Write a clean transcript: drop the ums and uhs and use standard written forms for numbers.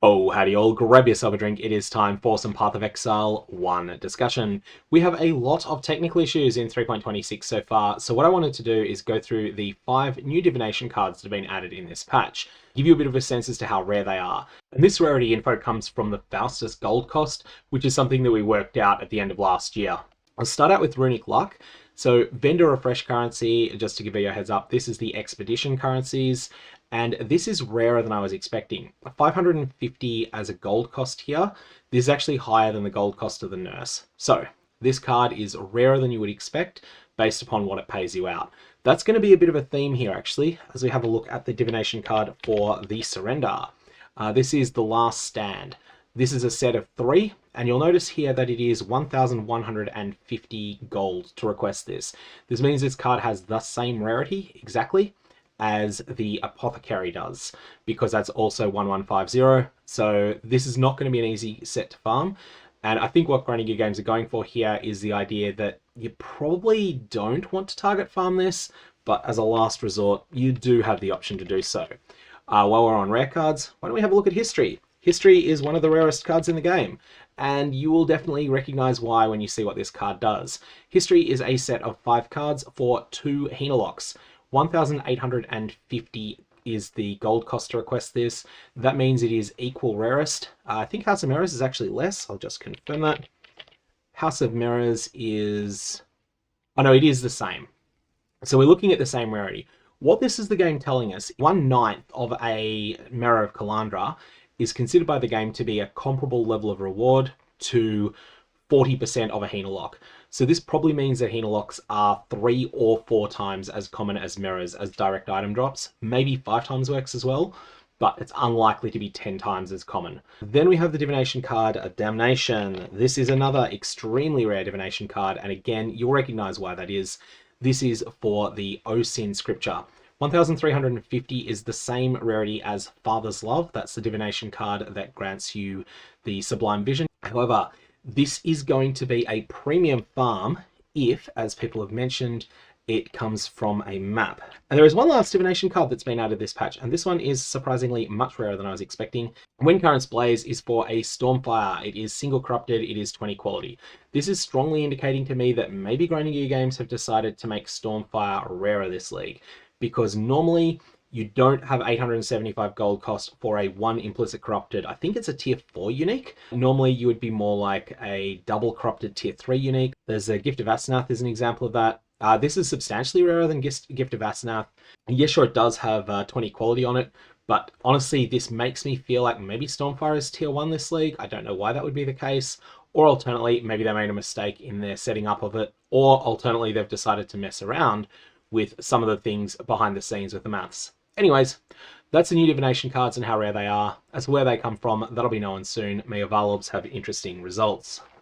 Oh, howdy all, grab yourself a drink. It is time for some Path of Exile 1 discussion. We have a lot of technical issues in 3.26 so far, so what I wanted to do is go through the 5 new Divination cards that have been added in this patch, give you a bit of a sense as to how rare they are. And this rarity info comes from the Faustus gold cost, which is something that we worked out at the end of last year. I'll start out with Runeic Luck. So vendor refresh currency, just to give you a heads up, this is the Expedition currencies, and this is rarer than I was expecting. 550 as a gold cost here. This is actually higher than the gold cost of the Nurse. So this card is rarer than you would expect based upon what it pays you out. That's going to be a bit of a theme here actually, as we have a look at the Divination card for the Surrender. This is the Last Stand. This is a set of 3, and you'll notice here that it is 1,150 gold to request this. This means this card has the same rarity, exactly, as the Apothecary does, because that's also 1150, so this is not going to be an easy set to farm. And I think what Runeic Games are going for here is the idea that you probably don't want to target farm this, but as a last resort, you do have the option to do so. While we're on rare cards, why don't we have a look at History? History is one of the rarest cards in the game, and you will definitely recognize why when you see what this card does. History is a set of 5 cards for 2 Runeics. 1,850 is the gold cost to request this. That means it is equal rarest. I think House of Mirrors is actually less. I'll just confirm that. House of Mirrors is... oh no, it is the same. So we're looking at the same rarity. What this is the game telling us, 1/9 of a Mirror of Kalandra is considered by the game to be a comparable level of reward to 40% of a Runeic. So this probably means that Runeics are 3 or 4 times as common as mirrors as direct item drops. Maybe 5 times works as well, but it's unlikely to be 10 times as common. Then we have the Divination card, Damnation. This is another extremely rare Divination card, and again, you'll recognize why that is. This is for the Oin Scripture. 1,350 is the same rarity as Father's Love. That's the Divination card that grants you the Sublime Vision. However, this is going to be a premium farm if, as people have mentioned, it comes from a map. And there is one last Divination card that's been added this patch, and this one is surprisingly much rarer than I was expecting. Oin Blaze is for a Stormfire. It is single corrupted, it is 20 quality. This is strongly indicating to me that maybe Runeic Games have decided to make Stormfire rarer this league, because normally you don't have 875 gold cost for a 1 implicit corrupted. I think it's a tier 4 unique. Normally you would be more like a double corrupted tier 3 unique. There's a Gift of Asenath is an example of that. This is substantially rarer than Gift of Asenath. Yeah, sure, it does have 20 quality on it, but honestly, this makes me feel like maybe Stormfire is tier 1 this league. I don't know why that would be the case. Or alternately, maybe they made a mistake in their setting up of it. Or alternately, they've decided to mess around with some of the things behind the scenes with the maths. Anyways, that's the new Divination cards and how rare they are. As for where they come from, that'll be known soon. May your Varlobs have interesting results.